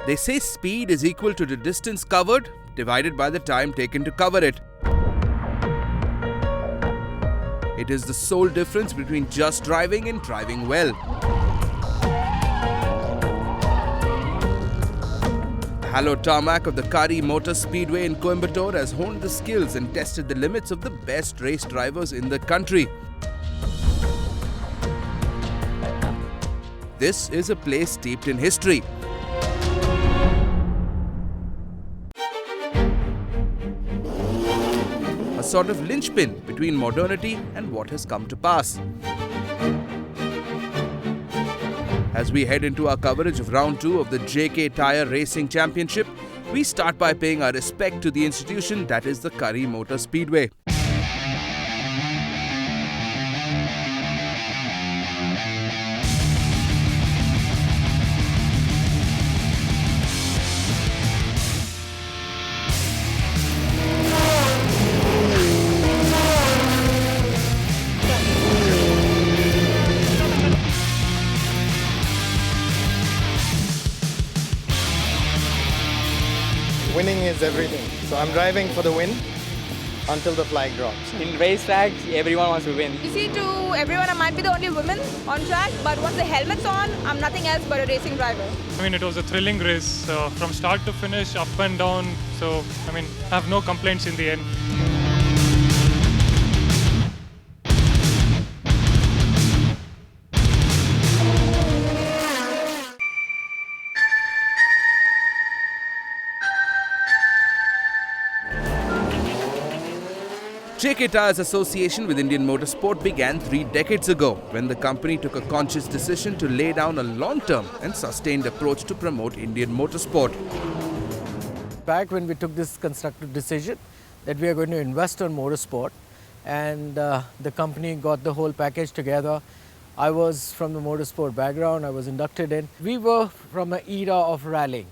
They say speed is equal to the distance covered divided by the time taken to cover it. It is the sole difference between just driving and driving well. The hallowed tarmac of the Kari Motor Speedway in Coimbatore has honed the skills and tested the limits of the best race drivers in the country. This is a place steeped in history. A sort of linchpin between modernity and what has come to pass. As we head into our coverage of round 2 of the JK Tyre Racing Championship, we start by paying our respect to the institution that is the Kari Motor Speedway. Winning is everything. So I'm driving for the win until the flag drops. In race tracks, everyone wants to win. You see, to everyone, I might be the only woman on track, but once the helmet's on, I'm nothing else but a racing driver. I mean, it was a thrilling race from start to finish, up and down. So, I mean, I have no complaints in the end. JK Tyre's association with Indian motorsport began 3 decades ago when the company took a conscious decision to lay down a long-term and sustained approach to promote Indian motorsport. Back when we took this constructive decision that we are going to invest on motorsport, and the company got the whole package together. I was from the motorsport background, I was inducted in. We were from an era of rallying,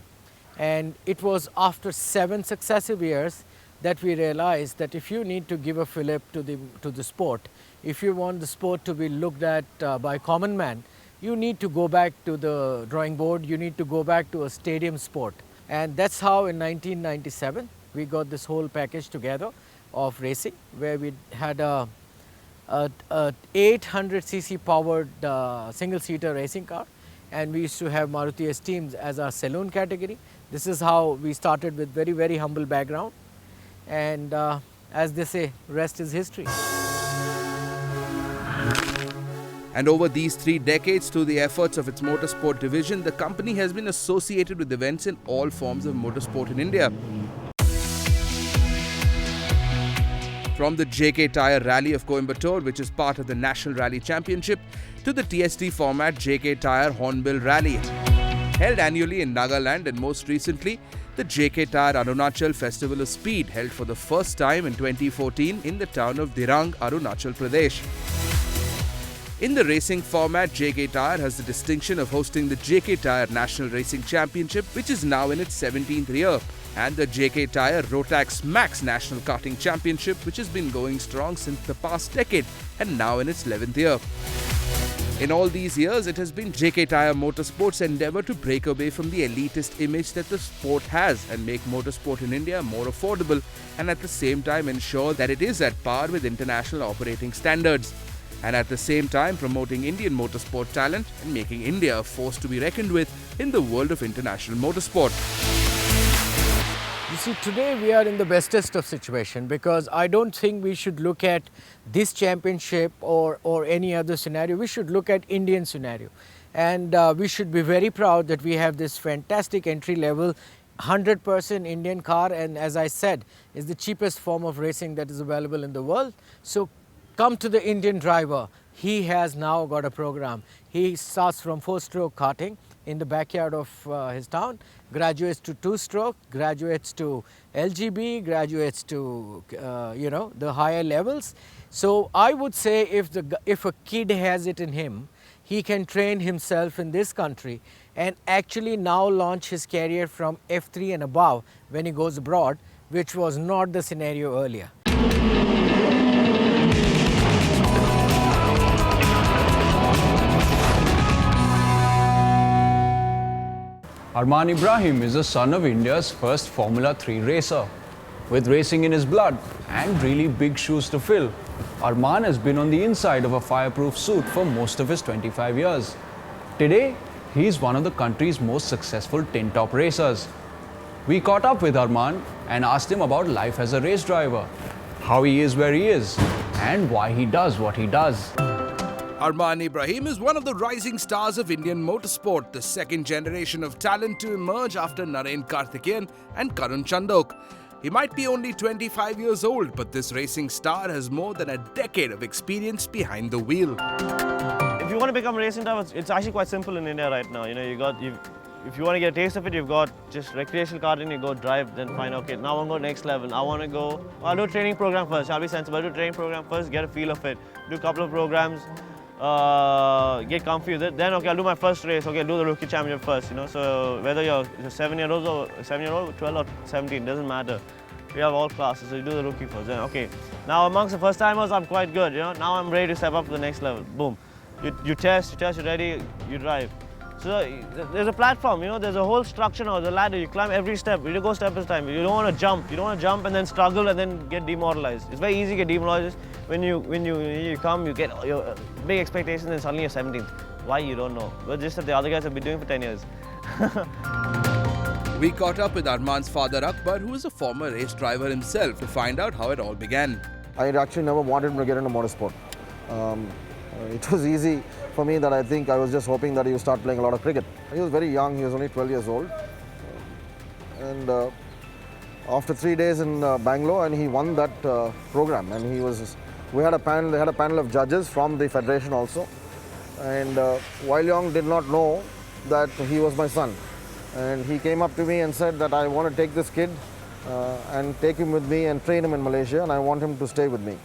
and it was after 7 successive years that we realized that if you need to give a fillip to the sport, if you want the sport to be looked at by common man, you need to go back to the drawing board, you need to go back to a stadium sport. And that's how in 1997 we got this whole package together of racing, where we had a 800cc powered single-seater racing car, and we used to have Maruti Esteems as our saloon category. This is how we started, with very, very humble background. And as they say, rest is history. And over these 3 decades, through the efforts of its motorsport division, the company has been associated with events in all forms of motorsport in India. From the JK Tyre Rally of Coimbatore, which is part of the National Rally Championship, to the TST format JK Tyre Hornbill Rally, held annually in Nagaland, and most recently, the JK Tyre Arunachal Festival of Speed, held for the first time in 2014 in the town of Dirang, Arunachal Pradesh. In the racing format, JK Tyre has the distinction of hosting the JK Tyre National Racing Championship, which is now in its 17th year, and the JK Tyre Rotax Max National Karting Championship, which has been going strong since the past decade and now in its 11th year. In all these years, it has been JK Tyre Motorsport's endeavour to break away from the elitist image that the sport has and make motorsport in India more affordable, and at the same time ensure that it is at par with international operating standards, and at the same time promoting Indian motorsport talent and making India a force to be reckoned with in the world of international motorsport. You see, today we are in the bestest of situation, because I don't think we should look at this championship or any other scenario. We should look at Indian scenario, and we should be very proud that we have this fantastic entry level 100% Indian car, and as I said, is the cheapest form of racing that is available in the world. So come to the Indian driver. He has now got a program. He starts from 4-stroke karting in the backyard of his town, graduates to 2-stroke, graduates to LGB, graduates to the higher levels. So I would say if a kid has it in him, he can train himself in this country and actually now launch his career from F3 and above when he goes abroad, which was not the scenario earlier. Arman Ibrahim is the son of India's first Formula 3 racer. With racing in his blood and really big shoes to fill, Arman has been on the inside of a fireproof suit for most of his 25 years. Today, he's one of the country's most successful tin-top racers. We caught up with Arman and asked him about life as a race driver, how he is where he is, and why he does what he does. Arman Ibrahim is one of the rising stars of Indian motorsport, the second generation of talent to emerge after Naren Karthikeyan and Karun Chandok. He might be only 25 years old, but this racing star has more than a decade of experience behind the wheel. If you want to become a racing driver, it's actually quite simple in India right now. If you want to get a taste of it, you've got just recreational karting, you go drive, then find, okay, now I want to go next level. I want to go, I'll do a training program first. I'll be sensible, I'll do a training program first, get a feel of it. Do a couple of programs, get comfy with it. Then, okay, I'll do my first race. Okay, I'll do the rookie championship first, So whether you're a 7-year-old or 12 or 17, doesn't matter. We have all classes, so you do the rookie first. Then, okay, now amongst the first timers, I'm quite good, Now I'm ready to step up to the next level. Boom. You test, you're ready, you drive. So there's a platform, there's a whole structure now, the ladder, you climb every step, you go step at a time. You don't want to jump and then struggle and then get demoralized. It's very easy to get demoralized when you come, you get your big expectations and suddenly you're 17th. Why, you don't know. But just that the other guys have been doing it for 10 years. We caught up with Arman's father Akbar, who is a former race driver himself, to find out how it all began. I actually never wanted him to get into motorsport. It was easy for me that I think I was just hoping that he would start playing a lot of cricket. He was very young, he was only 12 years old. And after 3 days in Bangalore, and he won that program. And they had a panel of judges from the federation also. And Young did not know that he was my son. And he came up to me and said that I want to take this kid and take him with me and train him in Malaysia, and I want him to stay with me.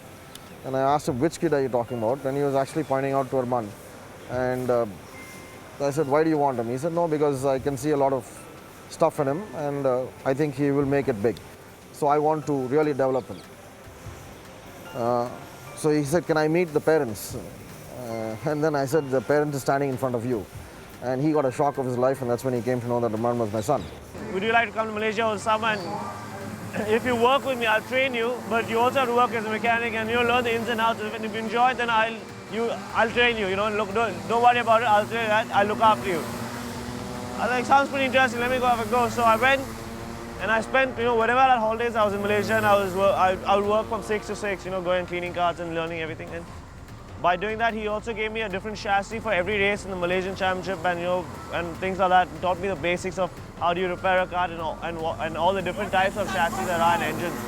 And I asked him, which kid are you talking about? And he was actually pointing out to Arman. And I said, why do you want him? He said, no, because I can see a lot of stuff in him, and I think he will make it big. So I want to really develop him. So he said, can I meet the parents? And then I said, the parent is standing in front of you. And he got a shock of his life, and that's when he came to know that Arman was my son. Would you like to come to Malaysia or someone? If you work with me, I'll train you, but you also have to work as a mechanic and you'll learn the ins and outs. If you enjoy it, then I'll train you. Look, don't worry about it. I'll train that. I'll look after you. I was like, sounds pretty interesting. Let me go have a go. So I went and I spent, whatever I had holidays, I was in Malaysia and I would work from 6 to 6, going cleaning cars and learning everything. And by doing that, he also gave me a different chassis for every race in the Malaysian Championship and things like that. He taught me the basics of how do you repair a car and all the different types of chassis there are and engines.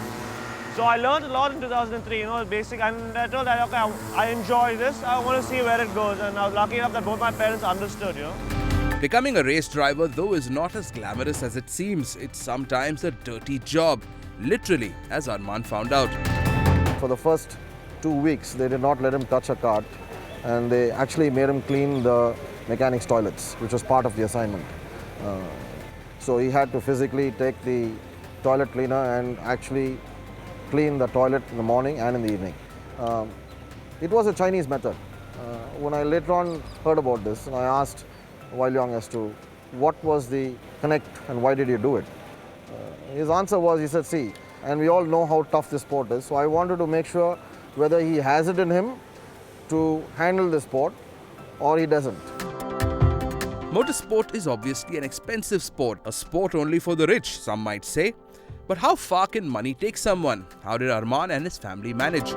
So I learned a lot in 2003, basic, and I told that, okay, I enjoy this, I want to see where it goes, and I was lucky enough that both my parents understood, Becoming a race driver, though, is not as glamorous as it seems. It's sometimes a dirty job, literally, as Arman found out. For the first 2 weeks, they did not let him touch a cart, and they actually made him clean the mechanics' toilets, which was part of the assignment. So he had to physically take the toilet cleaner and actually clean the toilet in the morning and in the evening. It was a Chinese method. When I later on heard about this, and I asked Young as to what was the connect and why did you do it? His answer was, he said, see, and we all know how tough this sport is, so I wanted to make sure whether he has it in him to handle the sport or he doesn't. Motorsport is obviously an expensive sport, a sport only for the rich, some might say. But how far can money take someone? How did Arman and his family manage?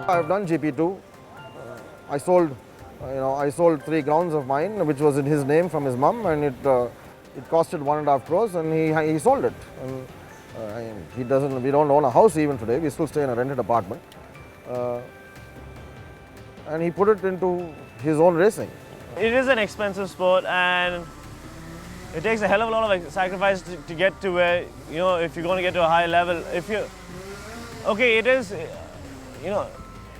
I've done GP2. I sold 3 grounds of mine, which was in his name from his mum, and it costed 1.5 crores, and he sold it. And we don't own a house even today. We still stay in a rented apartment. And he put it into his own racing. It is an expensive sport, and it takes a hell of a lot of sacrifice to get to where, if you're going to get to a high level. It is,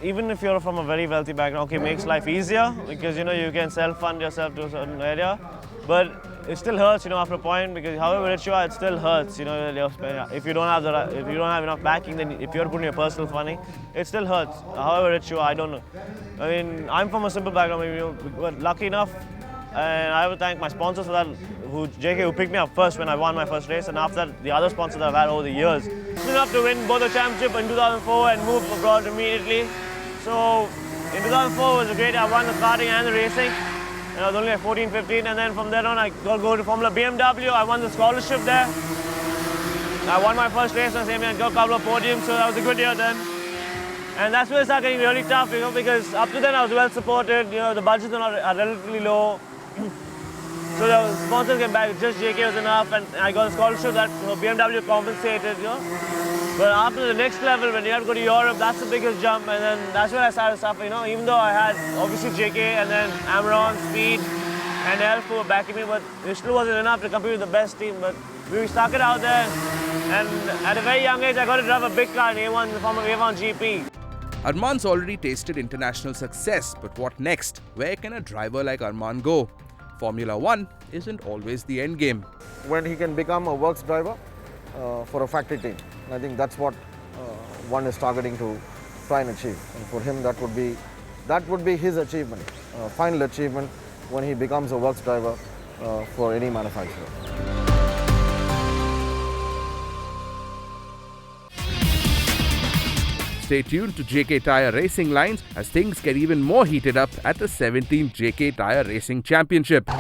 even if you're from a very wealthy background, it makes life easier because, you can self-fund yourself to a certain area. But it still hurts, after a point, because however rich you are, it still hurts, if you don't have enough backing, then if you're putting your personal money, it still hurts. However rich you are, I don't know. I mean, I'm from a simple background, but lucky enough, And I would thank my sponsors for that, JK, who picked me up first when I won my first race, and after that, the other sponsors that I've had over the years. It's enough to win both the championship in 2004 and move abroad immediately. So in 2004 was a great year. I won the karting and the racing. And I was only like 14, 15, and then from there on I got to go to Formula BMW. I won the scholarship there. I won my first race the same year and got a couple of podiums, so that was a good year then. And that's where it started getting really tough, because up to then I was well supported, the budgets are relatively low. So the sponsors came back, just JK was enough, and I got a scholarship that BMW compensated, But after the next level, when you have to go to Europe, that's the biggest jump, and then that's when I started suffering, Even though I had obviously JK and then Amron, Speed, and Elf who were backing me, but it still wasn't enough to compete with the best team. But we stuck it out there, and at a very young age, I got to drive a big car in A1 in the form of A1 GP. Arman's already tasted international success, but what next? Where can a driver like Arman go? Formula 1 isn't always the end game. When he can become a works driver for a factory team, I think that's what one is targeting to try and achieve. And for him, that would be his achievement, final achievement, when he becomes a works driver for any manufacturer. Stay tuned to JK Tyre Racing Lines as things get even more heated up at the 17th JK Tyre Racing Championship.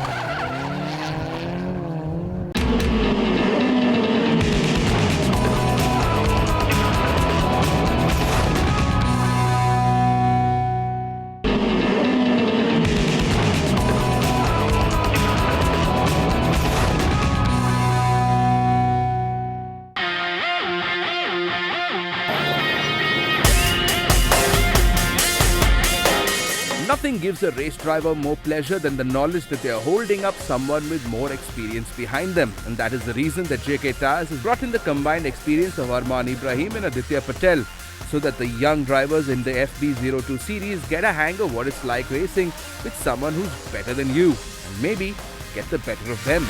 Nothing gives a race driver more pleasure than the knowledge that they are holding up someone with more experience behind them. And that is the reason that JK Tyres has brought in the combined experience of Arman Ibrahim and Aditya Patel, so that the young drivers in the FB02 series get a hang of what it's like racing with someone who's better than you, and maybe get the better of them.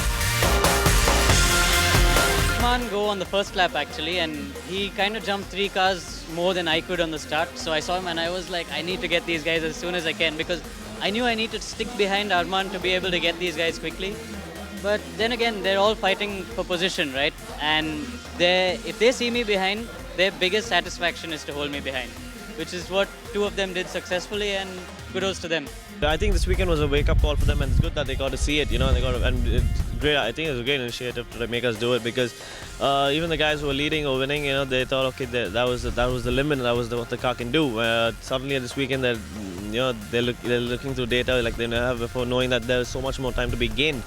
Arman go on the first lap actually, and he kind of jumped 3 cars more than I could on the start. So I saw him and I was like, I need to get these guys as soon as I can, because I knew I need to stick behind Arman to be able to get these guys quickly. But then again, they're all fighting for position, right? And if they see me behind, their biggest satisfaction is to hold me behind, which is what 2 of them did successfully, and kudos to them. I think this weekend was a wake-up call for them, and it's good that they got to see it. And it's great. I think it was a great initiative to make us do it, because even the guys who were leading or winning, they thought, okay, that was the limit, that was what the car can do. Suddenly this weekend, they're looking through data like they never have before, knowing that there's so much more time to be gained.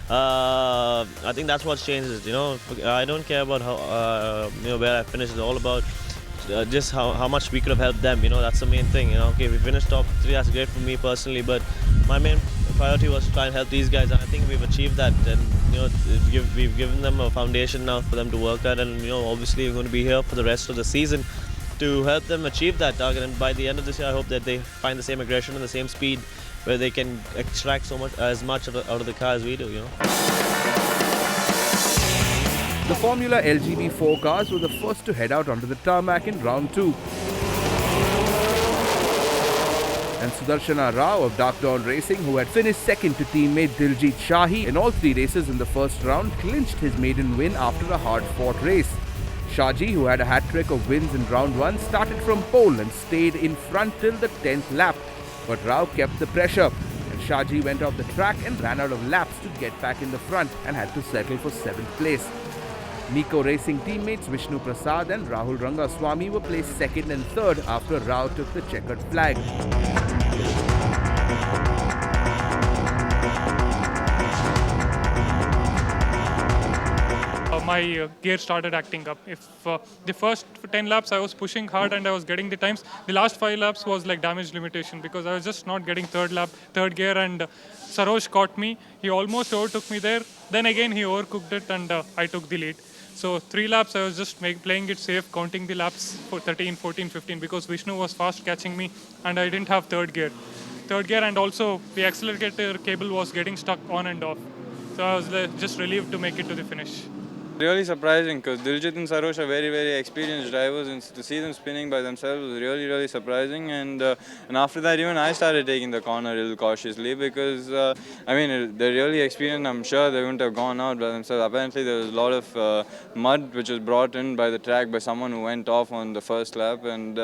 I think that's what changes. I don't care about how where I finish. It's all about just how much we could have helped them. That's the main thing. Okay, we finished top 3. That's great for me personally, but my main priority was to try and help these guys, and I think we've achieved that. And we've given them a foundation now for them to work at, and obviously we're going to be here for the rest of the season to help them achieve that target. And by the end of this year, I hope that they find the same aggression and the same speed, where they can extract as much out of the car as we do. The Formula LGB4 cars were the first to head out onto the tarmac in round 2. And Sudarshana Rao of Dark Dawn Racing, who had finished second to teammate Diljit Shahi in all 3 races in the first round, clinched his maiden win after a hard-fought race. Shaji, who had a hat-trick of wins in round 1, started from pole and stayed in front till the 10th lap. But Rao kept the pressure, and Shaji went off the track and ran out of laps to get back in the front and had to settle for 7th place. Nico Racing teammates Vishnu Prasad and Rahul Rangaswamy were placed 2nd and 3rd after Rao took the checkered flag. My gear started acting up. If the first 10 laps I was pushing hard and I was getting the times, the last 5 laps was like damage limitation, because I was just not getting third gear, and Saroj caught me. He almost overtook me there. Then again he overcooked it, and I took the lead. So 3 laps I was just playing it safe, counting the laps for 13, 14, 15, because Vishnu was fast catching me and I didn't have third gear, and also the accelerator cable was getting stuck on and off. So I was just relieved to make it to the finish. Really surprising because Diljit and Sarosh are very, very experienced drivers, and to see them spinning by themselves was really, really surprising. And after that, even I started taking the corner a little cautiously because I mean they're really experienced. I'm sure they wouldn't have gone out by themselves. Apparently, there was a lot of mud which was brought in by the track by someone who went off on the first lap, and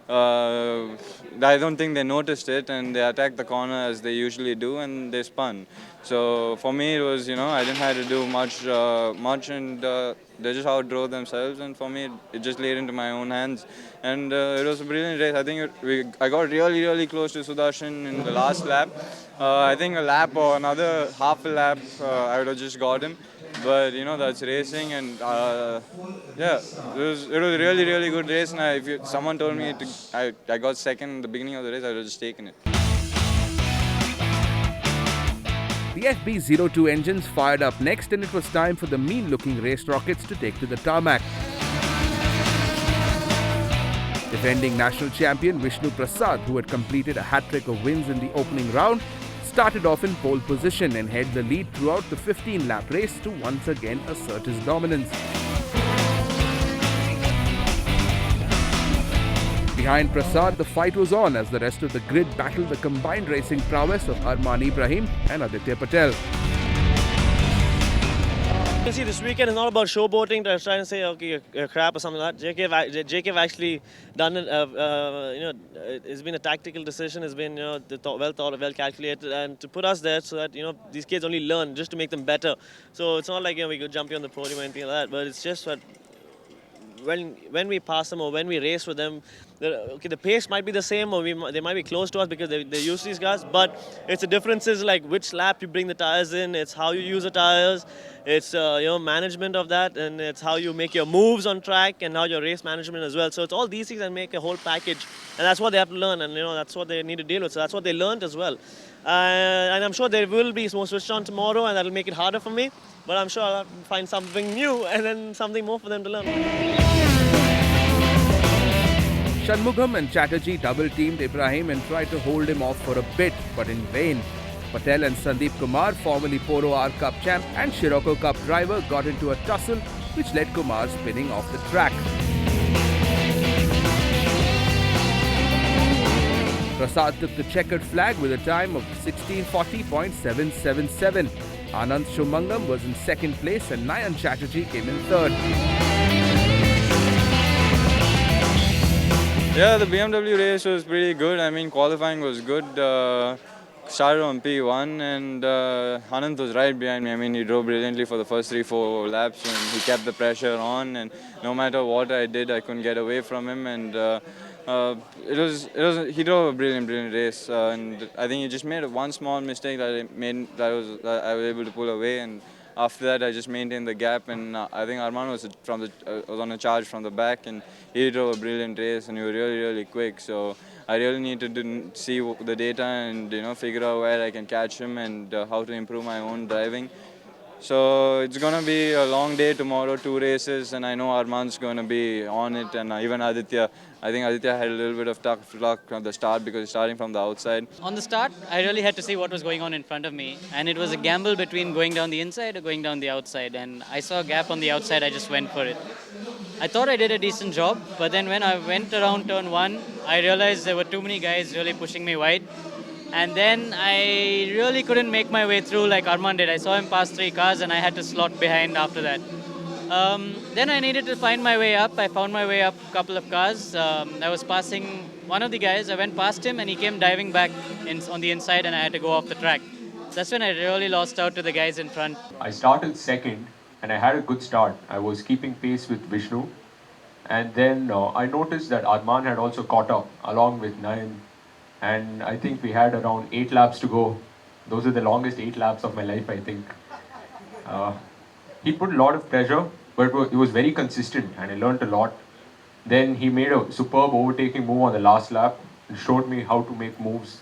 I don't think they noticed it, and they attacked the corner as they usually do, and they spun. So for me, it was, I didn't have to do much, and they just outdrove themselves. And for me, it just laid into my own hands, and it was a brilliant race. I think I got really, really close to Sudarshan in the last lap. I think a lap or another half a lap, I would have just got him. But that's racing, and yeah, it was a really, really good race. And if someone told me I got second in the beginning of the race, I would have just taken it. The FB02 engines fired up next, and it was time for the mean-looking race rockets to take to the tarmac. Defending national champion Vishnu Prasad, who had completed a hat-trick of wins in the opening round, started off in pole position and held the lead throughout the 15-lap race to once again assert his dominance. Behind Prasad, the fight was on as the rest of the grid battled the combined racing prowess of Arman Ibrahim and Aditya Patel. You see, this weekend is not about showboating to try and say, okay, crap or something like that. JK have actually done it, it's been a tactical decision, it's been, well thought, well calculated, and to put us there so that, these kids only learn just to make them better. So it's not like, we could jump on the podium or anything like that, but it's just that when we pass them or when we race with them, the pace might be the same or they might be close to us because they're used to these guys, but it's the differences like which lap you bring the tires in, it's how you use the tires, it's management of that, and it's how you make your moves on track and how your race management as well. So it's all these things that make a whole package, and that's what they have to learn, and that's what they need to deal with. So that's what they learned as well. And I'm sure they will be more switched on tomorrow, and that'll make it harder for me. But I'm sure I'll find something new and then something more for them to learn. Shanmugam and Chatterjee double-teamed Ibrahim and tried to hold him off for a bit, but in vain. Patel and Sandeep Kumar, formerly Polo R Cup champ and Scirocco Cup driver, got into a tussle which led Kumar spinning off the track. Prasad took the checkered flag with a time of 16:40.777. Anand Shumangam was in second place and Nayan Chatterjee came in third. Yeah, the BMW race was pretty good. I mean, qualifying was good. Started on P1 and Anand was right behind me. I mean, he drove brilliantly for the first 3-4 laps and he kept the pressure on, and no matter what I did, I couldn't get away from him, and he drove a brilliant race, and I think he just made one small mistake that I was able to pull away, and after that I just maintained the gap, and I think Arman was on a charge from the back, and he drove a brilliant race, and he was really, really quick. So I really need to see the data and figure out where I can catch him and how to improve my own driving. So it's going to be a long day tomorrow, 2 races, and I know Arman's going to be on it, and even Aditya. I think Aditya had a little bit of tough luck at the start because he's starting from the outside. On the start, I really had to see what was going on in front of me, and it was a gamble between going down the inside or going down the outside, and I saw a gap on the outside, I just went for it. I thought I did a decent job, but then when I went around turn 1, I realized there were too many guys really pushing me wide. And then I really couldn't make my way through like Arman did. I saw him pass 3 cars and I had to slot behind after that. Then I needed to find my way up. I found my way up a couple of cars. I was passing one of the guys. I went past him and he came diving back on the inside and I had to go off the track. That's when I really lost out to the guys in front. I started second and I had a good start. I was keeping pace with Vishnu. And then I noticed that Arman had also caught up along with Nayan. And I think we had around 8 laps to go. Those are the longest 8 laps of my life, I think. He put a lot of pressure, but he was very consistent and I learned a lot. Then he made a superb overtaking move on the last lap and showed me how to make moves.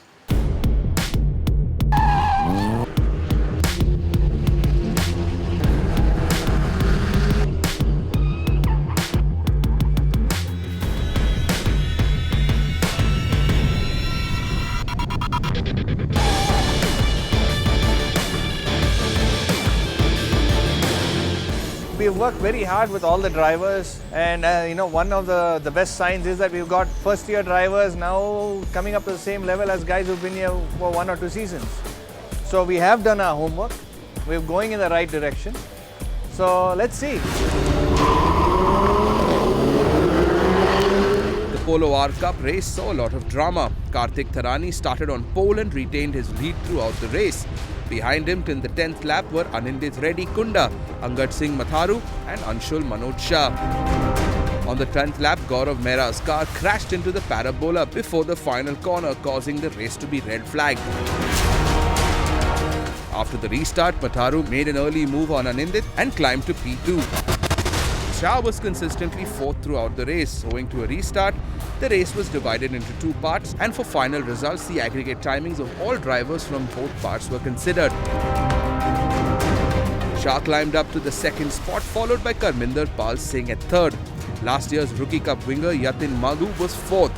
we've worked very hard with all the drivers, and one of the best signs is that we've got first year drivers now coming up to the same level as guys who've been here for 1 or 2 seasons. So we have done our homework, we're going in the right direction, so let's see. The Polo R Cup race saw a lot of drama. Kartik Tharani started on pole and retained his lead throughout the race. Behind him till the 10th lap were Anindit Reddy Kunda, Angad Singh Matharu and Anshul Manoj Shah. On the 10th lap, Gaurav Mehra's car crashed into the parabola before the final corner, causing the race to be red flagged. After the restart, Matharu made an early move on Anindit and climbed to P2. Shah was consistently 4th throughout the race. Owing to a restart, the race was divided into 2 parts, and for final results, the aggregate timings of all drivers from both parts were considered. Shah climbed up to the 2nd spot, followed by Karminder Pal Singh at 3rd. Last year's Rookie Cup winger Yatin Maghu was 4th.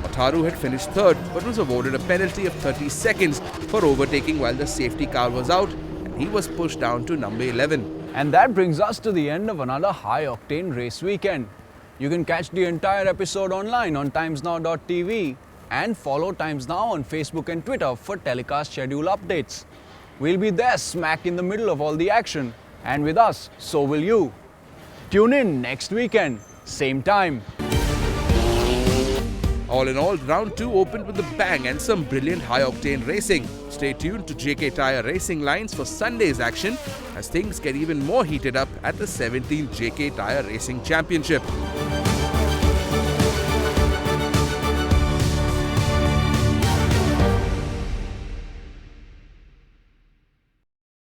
Matharu had finished 3rd, but was awarded a penalty of 30 seconds for overtaking while the safety car was out, and he was pushed down to number 11. And that brings us to the end of another high-octane race weekend. You can catch the entire episode online on timesnow.tv and follow Times Now on Facebook and Twitter for telecast schedule updates. We'll be there smack in the middle of all the action, and with us, so will you. Tune in next weekend, same time. All in all, round 2 opened with a bang and some brilliant high-octane racing. Stay tuned to JK Tyre Racing Lines for Sunday's action as things get even more heated up at the 17th JK Tyre Racing Championship.